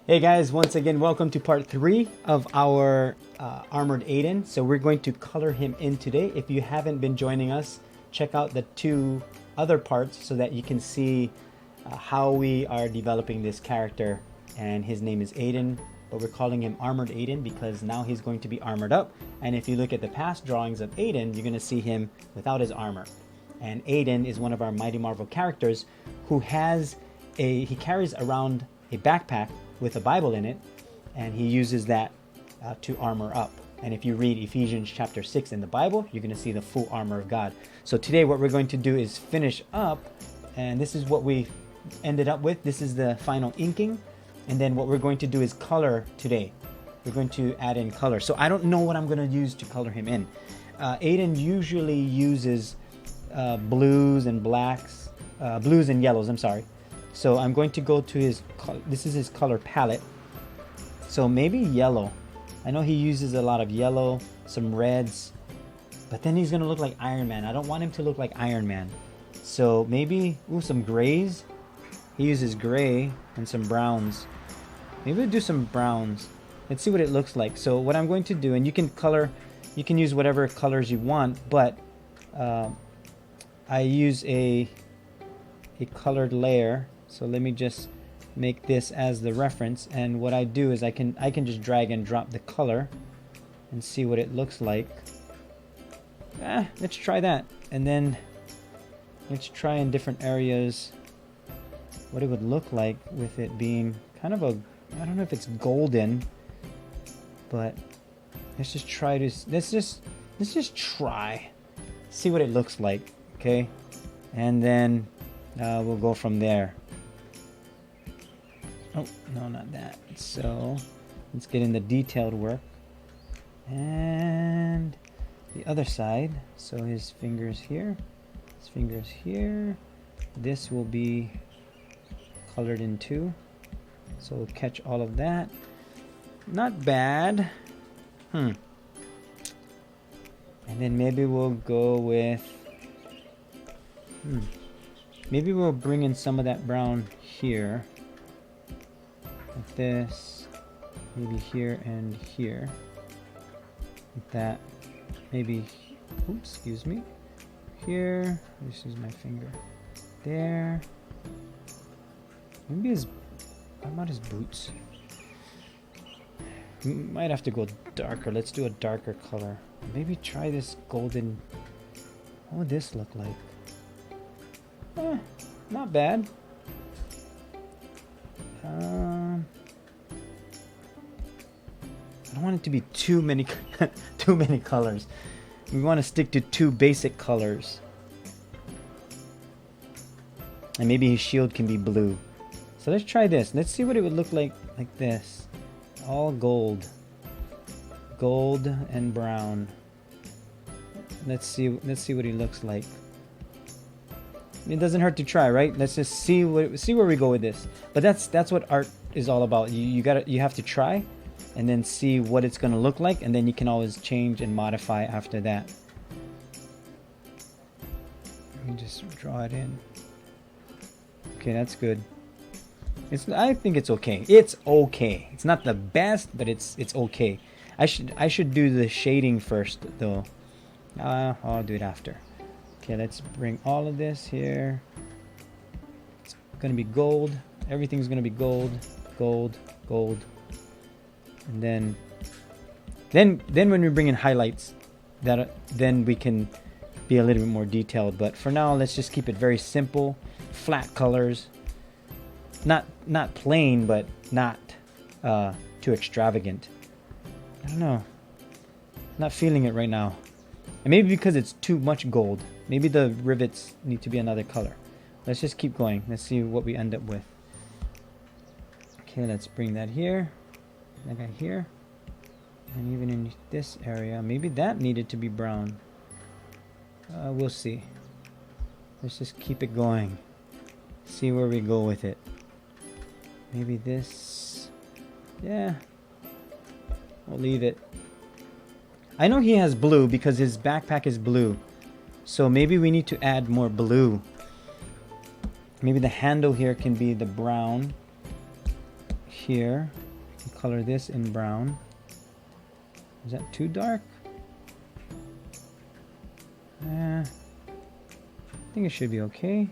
Hey guys, once again, welcome to part 3 of our armored Aidan. So we're going to color him in today. If you haven't been joining us, check out the 2 other parts so that you can see how we are developing this character. And his name is Aidan, but we're calling him armored Aidan because now he's going to be armored up. And if you look at the past drawings of Aidan, you're going to see him without his armor. And Aidan is one of our Mighty Marvel characters who has he carries around a backpack with a Bible in it, and he uses that to armor up. And if you read Ephesians chapter 6 in the Bible, you're going to see the full armor of God. So today what we're going to do is finish up, and this is what we ended up with. This is the final inking, and then what we're going to do is color today. We're going to add in color. So I don't know what I'm going to use to color him in. Aidan usually uses blues and blacks, blues and yellows, I'm sorry. So I'm going to go to this is his color palette. So maybe yellow. I know he uses a lot of yellow, some reds, but then he's going to look like Iron Man. I don't want him to look like Iron Man. So maybe, some grays. He uses gray and some browns. Maybe we'll do some browns. Let's see what it looks like. So what I'm going to do, and you can use whatever colors you want, but I use a colored layer. So let me just make this as the reference, and what I do is I can just drag and drop the color and see what it looks like. Let's try that, and then let's try in different areas what it would look like with it being kind of I don't know if it's golden, but let's just try see what it looks like, okay? And then we'll go from there. Oh, no, not that. So let's get in the detailed work. And the other side. So his fingers here. His fingers here. This will be colored in too. So we'll catch all of that. Not bad. And then maybe we'll go with... Maybe we'll bring in some of that brown here. Like this, maybe here and here, like that, maybe, oops, excuse me, here, this is my finger, there, maybe how about his boots? We might have to go darker. Let's do a darker color. Maybe try this golden. What would this look like? Not bad. I don't want it to be too many colors. We want to stick to 2 basic colors. And maybe his shield can be blue. So let's try this. Let's see what it would look like this. All gold. Gold and brown. Let's see what he looks like. It doesn't hurt to try, right? Let's just see where we go with this. But that's what art is all about. You have to try and then see what it's going to look like, and then you can always change and modify after that. Let me just draw it in. Okay, that's good. I think it's okay. It's okay. It's not the best, but it's okay. I should do the shading first though. I'll do it after. Okay, let's bring all of this here. It's gonna be gold. Everything's gonna be gold, gold, gold. And then when we bring in highlights, then we can be a little bit more detailed. But for now, let's just keep it very simple, flat colors. Not plain, but not too extravagant. I don't know. Not feeling it right now. And maybe because it's too much gold. Maybe the rivets need to be another color. Let's just keep going. Let's see what we end up with. Okay, let's bring that here. That guy here. And even in this area, maybe that needed to be brown. We'll see. Let's just keep it going. See where we go with it. Maybe this. Yeah. We'll leave it. I know he has blue because his backpack is blue. So maybe we need to add more blue. Maybe the handle here can be the brown. here. Color this in brown. Is that too dark? I think it should be okay.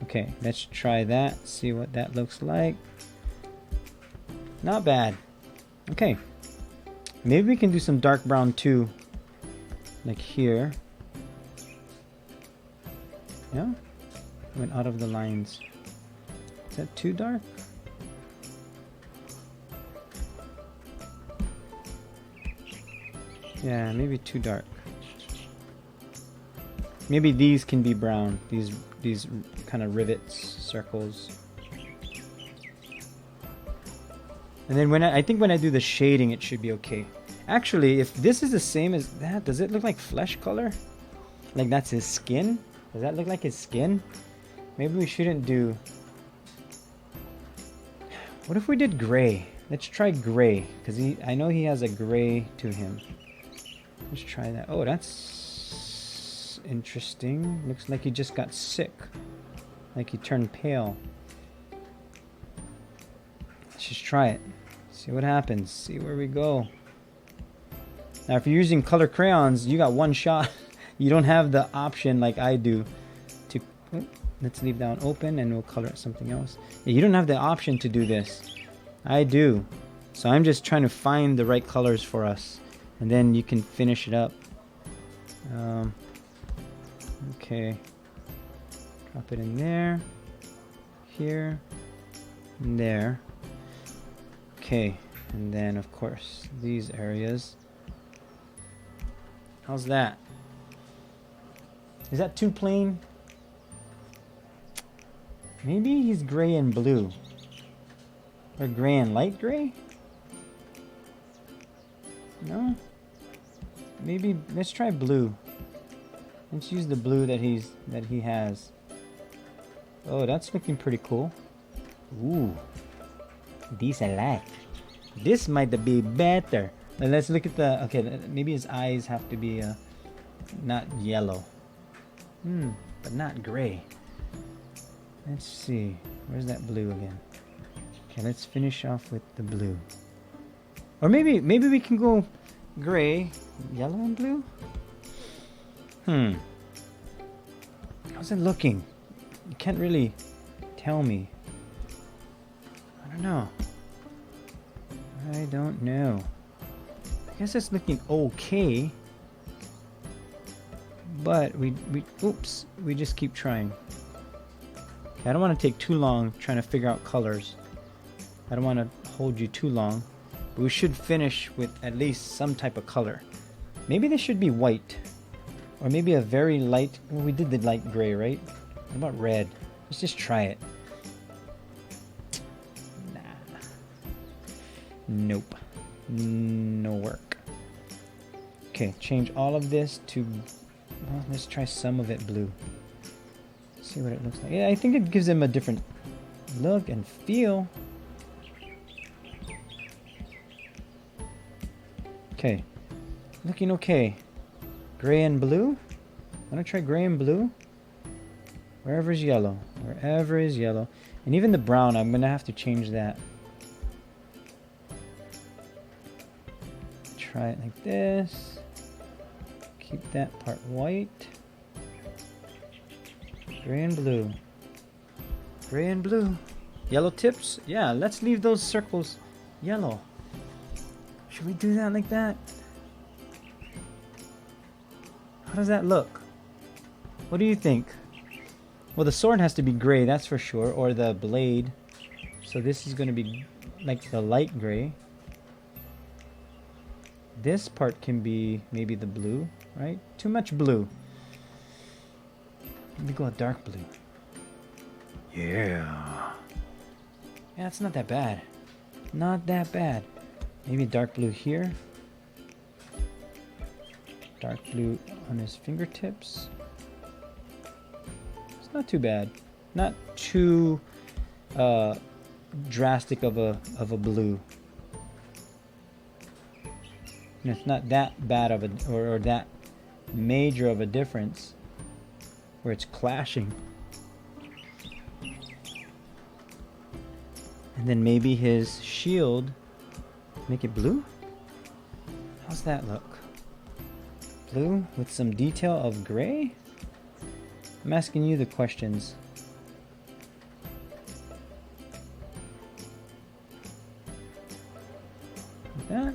Okay, let's try that. See what that looks like. Not bad. Okay. Maybe we can do some dark brown too. Like here. No? Went out of the lines. Is that too dark? Yeah, maybe too dark. Maybe these can be brown. These kind of rivets, circles. And then when I think when I do the shading, it should be okay. Actually, if this is the same as that, does it look like flesh color? Like that's his skin? Does that look like his skin? Maybe we shouldn't do... What if we did gray? Let's try gray, because I know he has a gray to him. Let's try that. Oh, that's interesting. Looks like he just got sick. Like he turned pale. Let's just try it. See what happens. See where we go. Now, if you're using color crayons, you got one shot. You don't have the option like I do to... Oh, let's leave that one open and we'll color it something else. Yeah, you don't have the option to do this. I do. So I'm just trying to find the right colors for us. And then you can finish it up. Okay. Drop it in there. Here. And there. Okay. And then, of course, these areas. How's that? Is that too plain? Maybe he's gray and blue. Or gray and light gray? No? Maybe let's try blue. Let's use the blue that he has. Oh, that's looking pretty cool. Ooh. This I like. This might be better. Let's look at the... Okay, maybe his eyes have to be not yellow. But not gray. Let's see. Where's that blue again? Okay, let's finish off with the blue. Or maybe we can go gray, yellow and blue? How's it looking? You can't really tell me. I don't know. I don't know. I guess it's looking okay. But we just keep trying. Okay, I don't want to take too long trying to figure out colors. I don't want to hold you too long. But we should finish with at least some type of color. Maybe this should be white. Or maybe a very light... Well, we did the light gray, right? What about red? Let's just try it. Nah. Nope. No work. Okay, change all of this to... Well, let's try some of it blue. See what it looks like. Yeah, I think it gives him a different look and feel. Okay, looking okay. Gray and blue. Want to try gray and blue? Wherever is yellow. Wherever is yellow. And even the brown, I'm going to have to change that. Try it like this. Keep that part white. Gray and blue. Gray and blue. Yellow tips? Yeah, let's leave those circles yellow. Should we do that like that? How does that look? What do you think? Well, the sword has to be gray, that's for sure, or the blade. So this is going to be like the light gray. This part can be maybe the blue, right? Too much blue. Let me go a dark blue. Yeah. Yeah, it's not that bad. Not that bad. Maybe dark blue here. Dark blue on his fingertips. It's not too bad. Not too drastic of a blue. And it's not that bad of a or that major of a difference where it's clashing. And then maybe his shield, make it blue? How's that look? Blue with some detail of gray? I'm asking you the questions. Like that?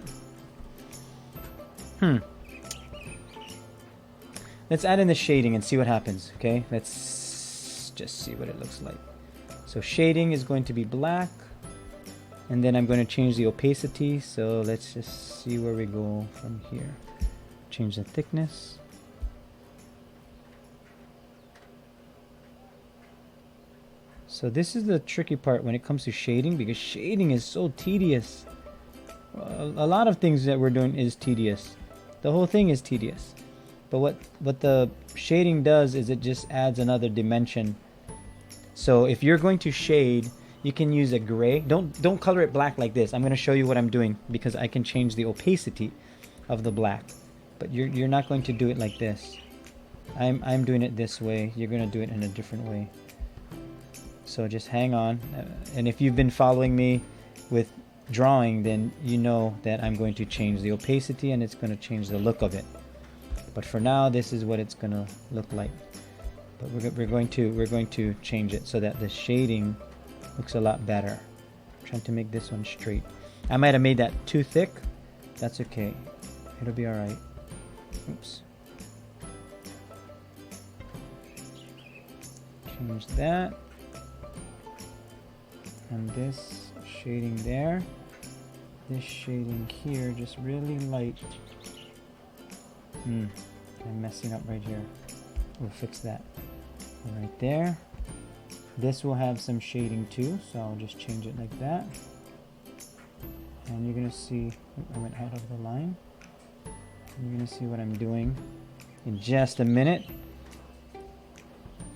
Let's add in the shading and see what happens, okay? Let's just see what it looks like. So shading is going to be black, and then I'm going to change the opacity. So let's just see where we go from here. Change the thickness. So this is the tricky part when it comes to shading, because shading is so tedious. A lot of things that we're doing is tedious. The whole thing is tedious. But what the shading does is it just adds another dimension. So if you're going to shade, you can use a gray. Don't color it black like this. I'm going to show you what I'm doing because I can change the opacity of the black. But you're not going to do it like this. I'm doing it this way. You're going to do it in a different way. So just hang on. And if you've been following me with drawing, then you know that I'm going to change the opacity and it's going to change the look of it. But for now, this is what it's going to look like. But we're going to change it so that the shading looks a lot better. I'm trying to make this one straight. I might have made that too thick. That's okay. It'll be all right. Oops. Change that. And this shading there. This shading here, just really light. I'm messing up right here. We'll fix that. Right there. This will have some shading too, so I'll just change it like that. And you're gonna see, I went out of the line. You're gonna see what I'm doing in just a minute.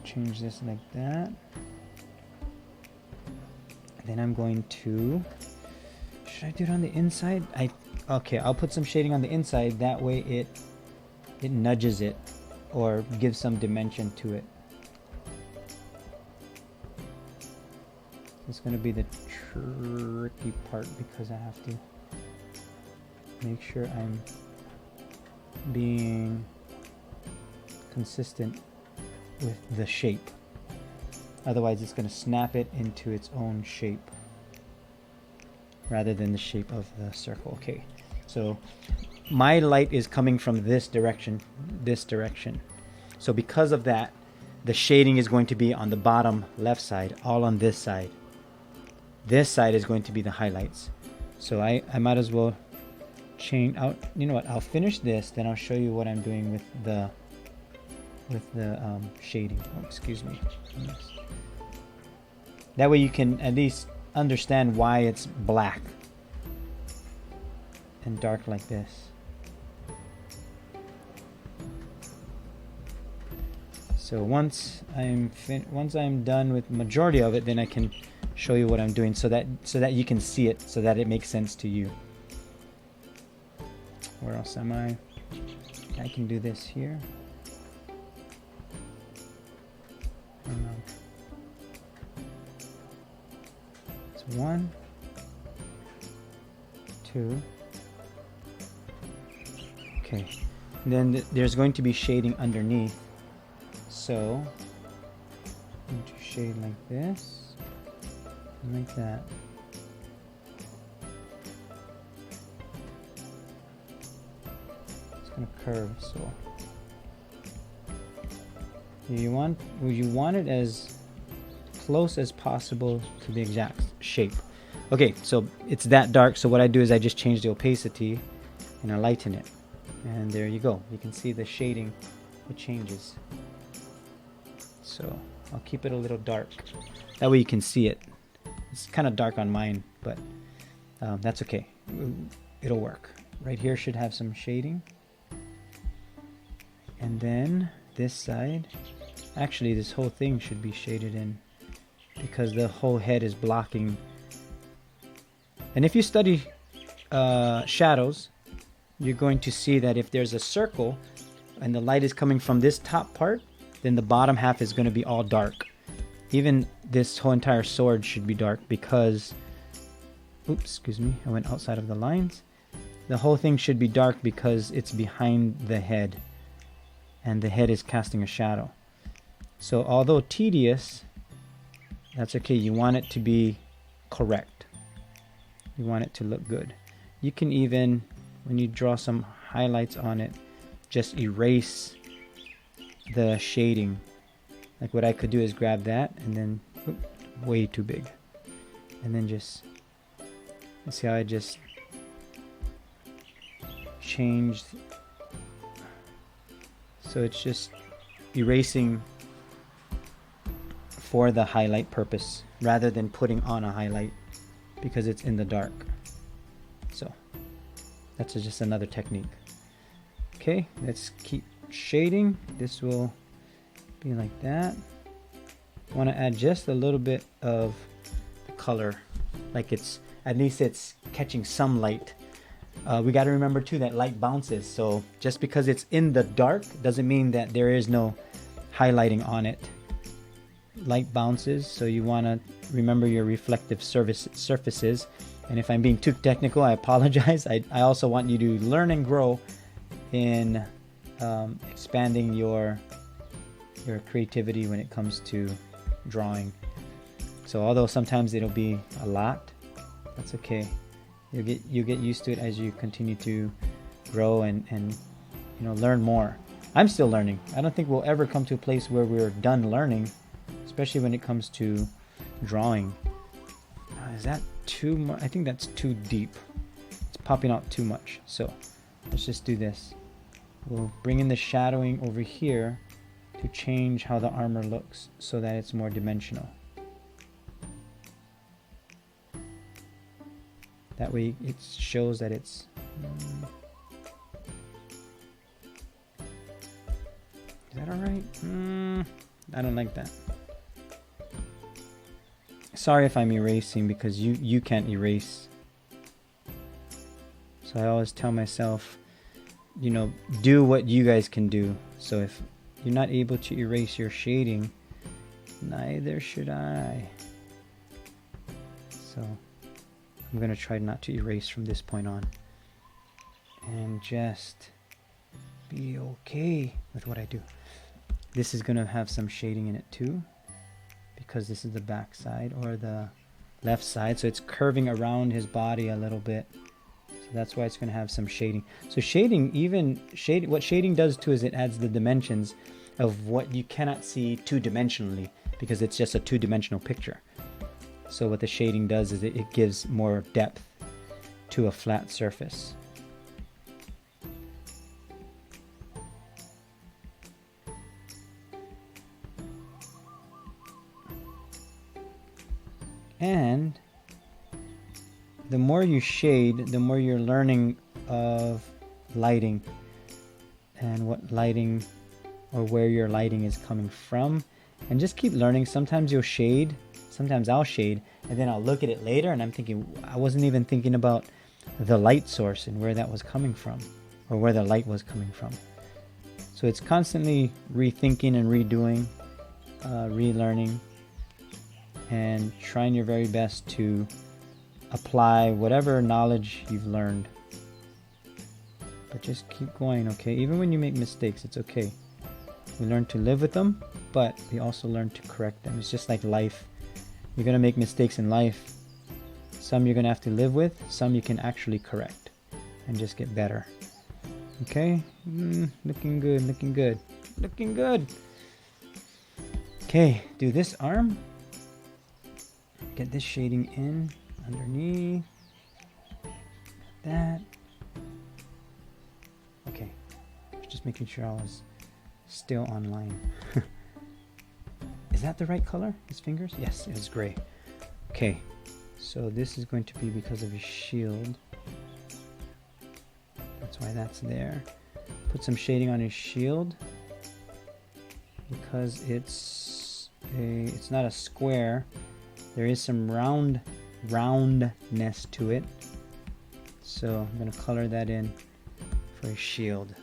Change this like that. And then I'm going to, should I do it on the inside? Okay, I'll put some shading on the inside. That way it nudges it or gives some dimension to it. It's going to be the tricky part because I have to make sure I'm being consistent with the shape. Otherwise it's going to snap it into its own shape rather than the shape of the circle. Okay, so my light is coming from this direction. So because of that, the shading is going to be on the bottom left side, all on this side. This side is going to be the highlights. So I might as well change out. You know what? I'll finish this, then I'll show you what I'm doing with the shading. Oh, excuse me. That way you can at least understand why it's black and dark like this. So once I'm done with majority of it, then I can show you what I'm doing so that you can see it, so that it makes sense to you. Where else am I? I can do this here. It's 1, 2. Okay. And then there's going to be shading underneath. So I'm going to shade like this and like that. It's going to curve. So you want it as close as possible to the exact shape. Okay, so it's that dark, so what I do is I just change the opacity and I lighten it, and there you go. You can see the shading, it changes. So I'll keep it a little dark, that way you can see it. It's kind of dark on mine, but that's okay, it'll work. Right here should have some shading, and then this side, actually this whole thing should be shaded in because the whole head is blocking. And if you study shadows, you're going to see that if there's a circle and the light is coming from this top part, then the bottom half is going to be all dark. Even this whole entire sword should be dark because oops, excuse me, I went outside of the lines. The whole thing should be dark because it's behind the head, and the head is casting a shadow. So although tedious, that's okay. You want it to be correct. You want it to look good. You can even, when you draw some highlights on it, just erase the shading. Like what I could do is grab that and then, way too big. And then just, see how I just changed. So it's just erasing for the highlight purpose rather than putting on a highlight because it's in the dark. So that's just another technique. Okay, let's keep shading. This will be like that. I want to add just a little bit of the color, like it's at least it's catching some light. We got to remember too that light bounces, so just because it's in the dark doesn't mean that there is no highlighting on it. Light bounces, so you want to remember your reflective surfaces. And if I'm being too technical, I apologize. I also want you to learn and grow in expanding your creativity when it comes to drawing. So although sometimes it'll be a lot, that's okay. You get used to it as you continue to grow and learn more. I'm still learning. I don't think we'll ever come to a place where we're done learning, especially when it comes to drawing. Is that too much? I think that's too deep. It's popping out too much. So let's just do this. We'll bring in the shadowing over here to change how the armor looks so that it's more dimensional. That way it shows that it's is that alright? I don't like that. Sorry if I'm erasing because you can't erase. So I always tell myself, do what you guys can do. So if you're not able to erase your shading, neither should I. So I'm going to try not to erase from this point on. And just be okay with what I do. This is going to have some shading in it too, because this is the back side or the left side. So it's curving around his body a little bit. So that's why it's going to have some shading. So what shading does too is it adds the dimensions of what you cannot see two-dimensionally because it's just a two-dimensional picture. So what the shading does is it gives more depth to a flat surface. And the more you shade, the more you're learning of lighting and what lighting or where your lighting is coming from. And just keep learning. Sometimes you'll shade, sometimes I'll shade, and then I'll look at it later and I'm thinking, I wasn't even thinking about the light source and where that was coming from or where the light was coming from. So it's constantly rethinking and redoing, relearning, and trying your very best to apply whatever knowledge you've learned. But just keep going, okay? Even when you make mistakes, it's okay. We learn to live with them, but we also learn to correct them. It's just like life. You're going to make mistakes in life. Some you're going to have to live with, some you can actually correct and just get better. Okay? Looking good, looking good, looking good. Okay, do this arm. Get this shading in underneath. That. Okay. Just making sure I was still online. Is that the right color? His fingers? Yes, it is gray. Okay. So this is going to be because of his shield. That's why that's there. Put some shading on his shield because it's not a square. There is some roundness to it. So I'm going to color that in for his shield.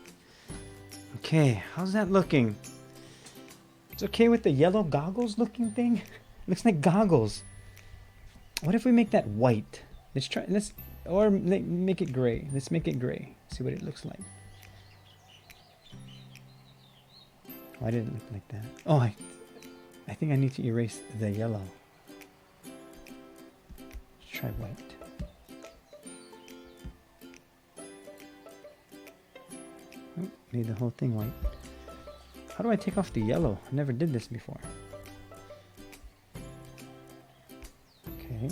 Okay, how's that looking? It's okay with the yellow goggles looking thing? Looks like goggles. What if we make that white? make it gray. Let's make it gray. See what it looks like. Why did it look like that? Oh, I think I need to erase the yellow. Let's try white. Oh, made the whole thing white. How do I take off the yellow? I never did this before. Okay.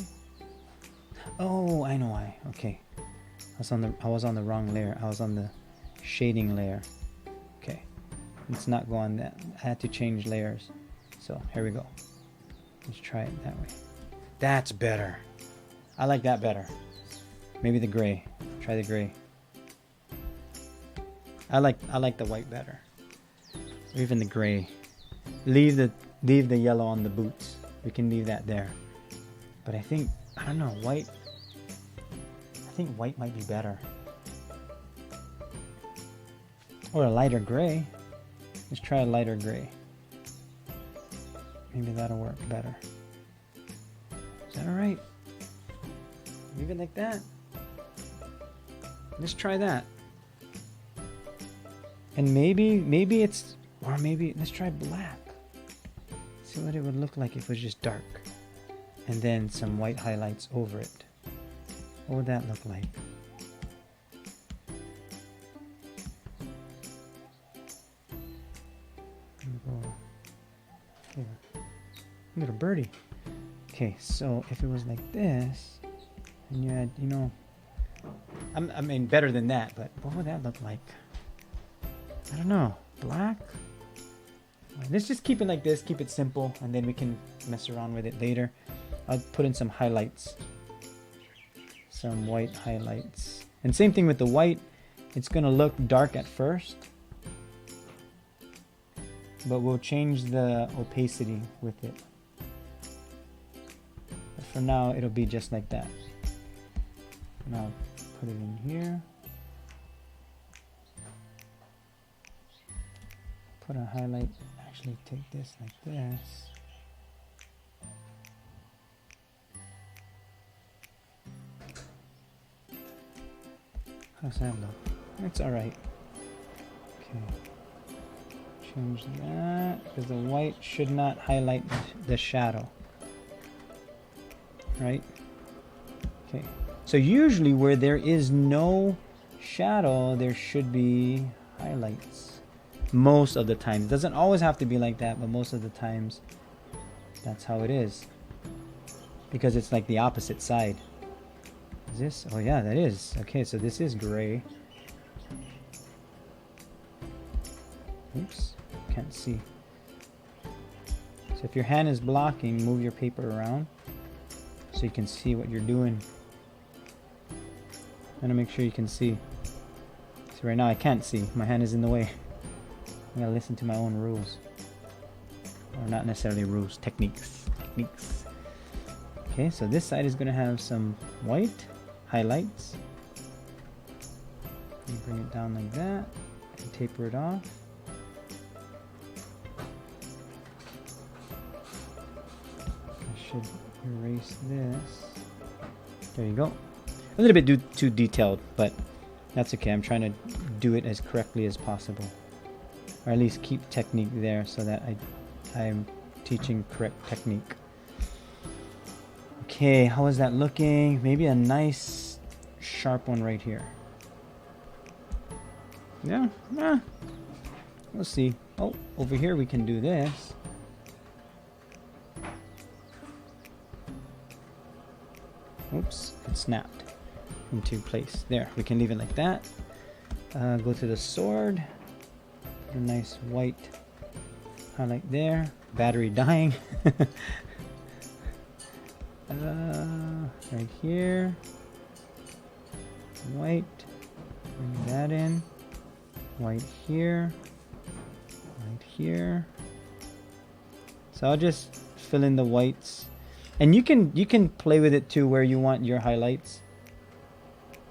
Oh, I know why. Okay. I was on the wrong layer. I was on the shading layer. Okay. Let's not go on that. I had to change layers. So here we go. Let's try it that way. That's better. I like that better. Maybe the gray. Try the gray. I like the white better. Or even the gray. Leave the yellow on the boots. We can leave that there. But I don't know, white. I think white might be better. Or a lighter gray. Let's try a lighter gray. Maybe that'll work better. Is that alright? Leave it like that. Let's try that. And maybe let's try black. See what it would look like if it was just dark. And then some white highlights over it. What would that look like? Little birdie. Okay, so if it was like this, and you had, I mean better than that, but what would that look like? I don't know. Black? Let's just keep it like this, keep it simple, and then we can mess around with it later. I'll put in some highlights. Some white highlights. And same thing with the white. It's gonna look dark at first, but we'll change the opacity with it. But for now, it'll be just like that. And I'll put it in here. Put a highlight. Actually, take this like this. How's that look? It's alright. Okay. Change that, because the white should not highlight the shadow. Right? Okay. So usually where there is no shadow, there should be highlights. Most of the time. It doesn't always have to be like that, but most of the times that's how it is. Because it's like the opposite side. Is this? Oh yeah, that is. Okay, so this is gray. Oops, can't see. So if your hand is blocking, move your paper around so you can see what you're doing. I'm gonna make sure you can see. So right now I can't see. My hand is in the way. I gotta listen to my own rules. Or not necessarily rules, techniques. Okay, so this side is gonna have some white highlights. And bring it down like that and taper it off. I should erase this. There you go. A little bit too detailed, but that's okay. I'm trying to do it as correctly as possible. Or at least keep technique there so that I'm teaching correct technique. Okay, how is that looking? Maybe a nice sharp one right here. Yeah, we'll see. Oh, over here we can do this. Oops, it snapped into place. There, we can leave it like that. Go to the sword. Put a nice white highlight there. Battery dying. Right here. White. Bring that in. White here. White here. So I'll just fill in the whites. And you can play with it too where you want your highlights.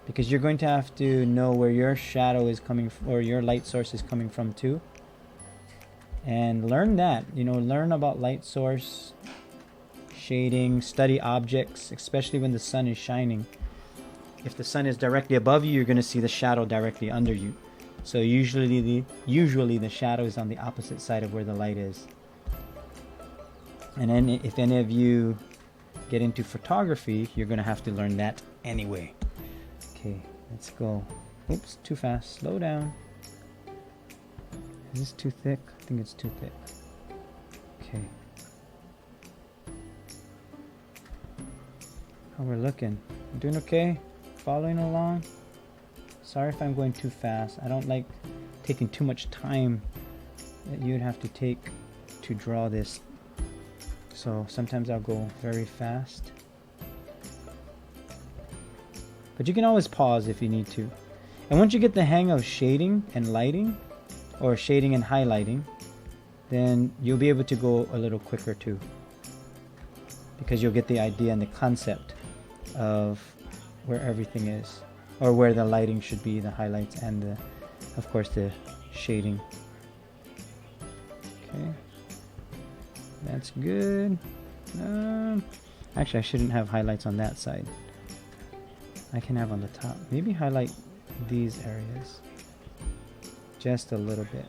Because you're going to have to know where your shadow is coming from, or your light source is coming from too. And learn that. Learn about light source, shading, study objects, especially when the sun is shining. if the sun is directly above you, you're going to see the shadow directly under you. So usually the shadow is on the opposite side of where the light is. And then if any of you get into photography, you're going to have to learn that anyway. Okay, let's go. Oops, too fast. Slow down. Is this too thick? I think it's too thick. Okay. How we're looking? Doing okay? Following along? Sorry if I'm going too fast. I don't like taking too much time that you'd have to take to draw this. So sometimes I'll go very fast. But you can always pause if you need to. And once you get the hang of shading and lighting, or shading and highlighting, then you'll be able to go a little quicker too. Because you'll get the idea and the concept of where everything is, or where the lighting should be, the highlights, and of course the shading. Okay, that's good. Actually, I shouldn't have highlights on that side. I can have on the top. Maybe highlight these areas just a little bit.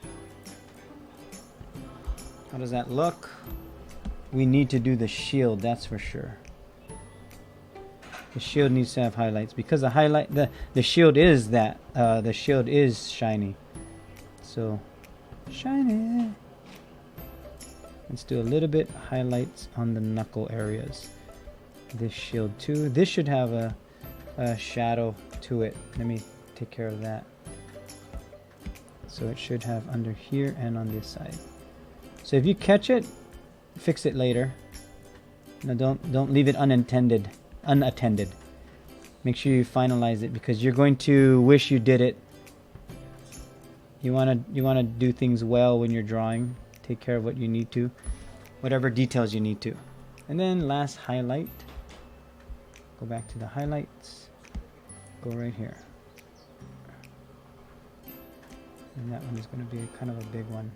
How does that look? We need to do the shield, that's for sure. The shield needs to have highlights because the shield is the shield is shiny. So shiny. Let's do a little bit highlights on the knuckle areas. This shield too. This should have a shadow to it. Let me take care of that. So it should have under here and on this side. So if you catch it, fix it later. No, don't leave it unattended. Make sure you finalize it because you're going to wish you did it. You wanna do things well when you're drawing. Take care of what you need to, whatever details you need to. And then last highlight. Go back to the highlights. Go right here. And that one is going to be kind of a big one.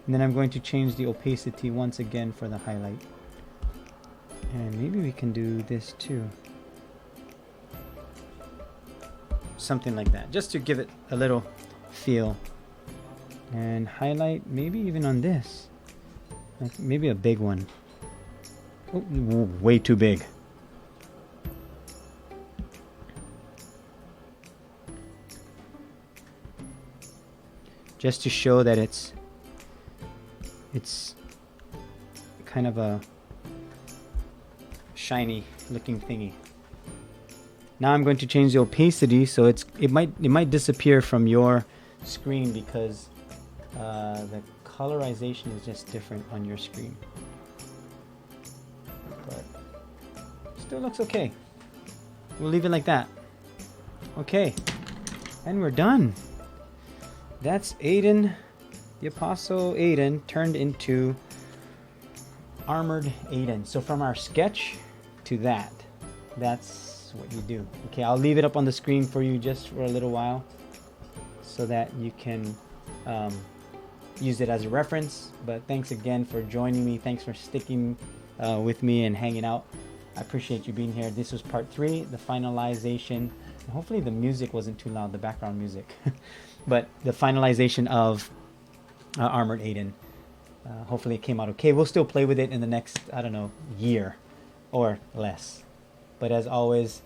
And then I'm going to change the opacity once again for the highlight. And maybe we can do this too. Something like that, just to give it a little feel. And highlight, maybe even on this. Like maybe a big one. Oh, way too big. Just to show that it's kind of a shiny looking thingy. Now I'm going to change the opacity so it might disappear from your screen because the colorization is just different on your screen. But still looks okay. We'll leave it like that. Okay, and we're done. That's Aidan, the Apostle Aidan, turned into Armored Aidan. So from our sketch to that's what you do. Okay, I'll leave it up on the screen for you just for a little while so that you can use it as a reference. But thanks again for joining me. Thanks for sticking with me and hanging out. I appreciate you being here. This was part 3, the finalization. Hopefully the music wasn't too loud, the background music. But the finalization of Armored Aidan. Hopefully it came out okay. We'll still play with it in the next, I don't know, year or less. But as always,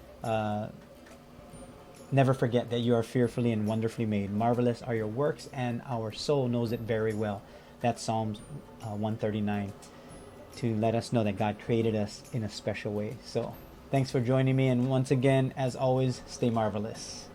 never forget that you are fearfully and wonderfully made. Marvelous are your works, and our soul knows it very well. That's Psalms 139, to let us know that God created us in a special way. So thanks for joining me, and once again, as always, stay marvelous.